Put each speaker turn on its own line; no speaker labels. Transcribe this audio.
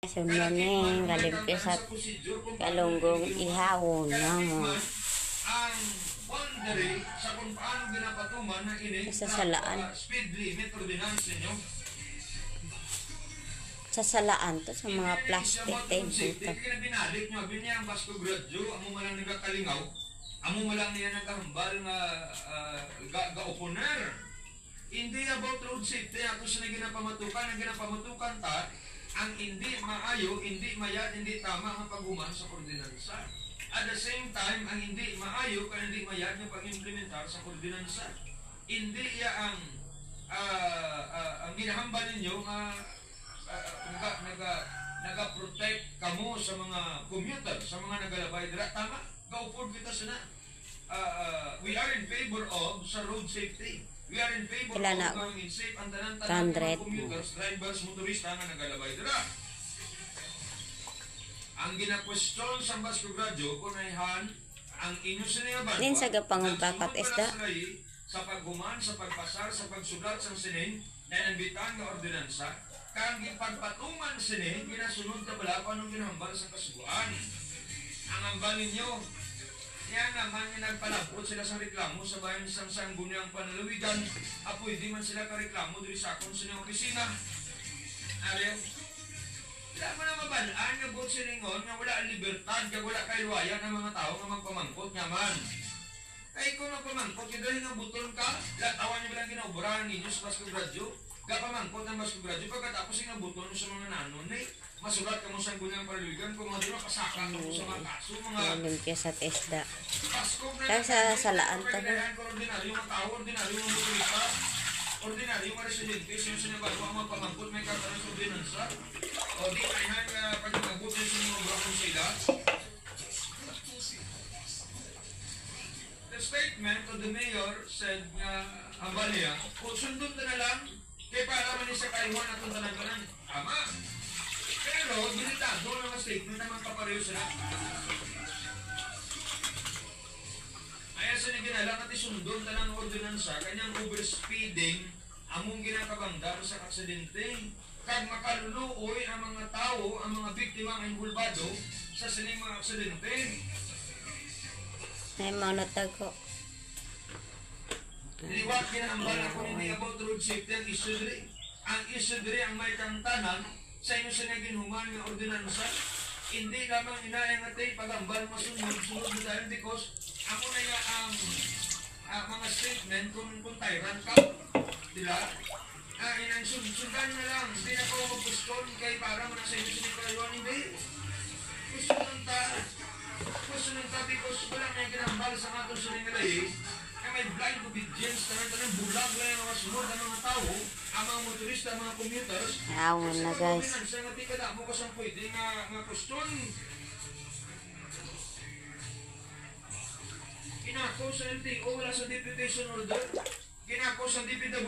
Sumyaning galigpis at kalunggong ihawon na mo.
Ang boundary sa kung paano ginapatuman ng ining
Sasalaan.
speed limit ordinance ninyo.
Sasalaan to sa mga plastic tape dito.
Kaya binalik nyo, binya ang Basco Gradyo, amo malang nagkakalingaw, amo malang niya nagkahambal nga ga-oponer. Hindi about road safety, ako sa ginapamatukan ta, ang hindi maayo, hindi mayat, hindi tama ang paghuman sa ordinansa. At the same time, ang hindi maayo, kaya hindi mayat yung pag-implementar sa ordinansa. Hindi iya ang ginahambal ninyo naga-protect kamo sa mga commuter, sa mga nagalabay dira. Tama, gaupod kita sana. We are in favor of sa road safety. We are in favor of going safe ang tanan-tanan ng commuters, drivers, motorista nga nagalabay dira. Ang gina-question sa Basco Gradyo, kunayhan, ang inyo sinayaban
Din sa gapangag bakat isda.
Sa paghuman, sa pagpasar, sa pagsulat sa sinin, na nabitang nga ordinansa, kang ipagpatungan sinin, ginasunod ka bala pa nung ginahambal sa kasubuan. Ang hambal ninyo, yan naman yung nagpalabot sila sa reklamo sa bayan ng Sangguniang Panalawigan. Apoy, di man sila kareklamo diri sa akong sinyang opisina. Ariyo, wala mo na mabalaan nga bot siningon nga wala ang libertad, nga wala kayluaya ng mga tao nga magpamangkot naman. Ay kung magpamangkot, yung dahil nga buton ka, latawan niyo bilang ginauburahan ninyo sa Basco Gradyo, gapamangkot ng Basco Gradyo, pagkatapos yung buton sa mga nanon, masulat ka mo sa Sangguniang Panalawigan, kung mga doon pasaka ka mo sa mga kaso, mga
Galigpis at isda.
Pasko na
Kaya sa salaan ta ba?
ordinaryo mga tao, ordinaryo mga motorista, ordinaryo mga residente, siya sinabago ang mga pamangkot, may kataran sa ordinansa, o di kainan nga pagkakabot sa mga brokon sila. The statement of the mayor said nga ang balya, kung sundot na lang, kaya para man sa kaiwan at ang tanan-tanan, tama. Pero, binitado ng mga statement na mga kapareho sila. Kaya sa naginalang at isundon na ng ordinansa, kanyang overspeeding, among ginakabangdar sa aksidente, kag makaluluoy ang mga tao, ang mga biktima ang involvado sa sining mga aksidente.
May mga natago.
Liwat ginahambal ako hindi about road safety ang issue diri. Ang issue diri ang may kantanan sa inyo sa naginhuman ng ordinansa. Hindi lamang inayang atay pagambal masunod-sunod na dahil because ako na nga ang mga statement kung tyrant ka. Diba? Inang sundan na lang. Hindi na ko magpuston kay para mo na sa inyo sinikayuan. Hindi. Gusto nang ta because wala may ginambal sa atong siningalay. May blind obedience, tanan-tanan bulag lang ang mga sunod ng mga tao, ang mga motorista, ang mga commuters.
Awon na guys.
Sa nga di ka na mo kasang pwede nga question. Kinako sa LTO, wala sa deputation order. Kinako sa DPW.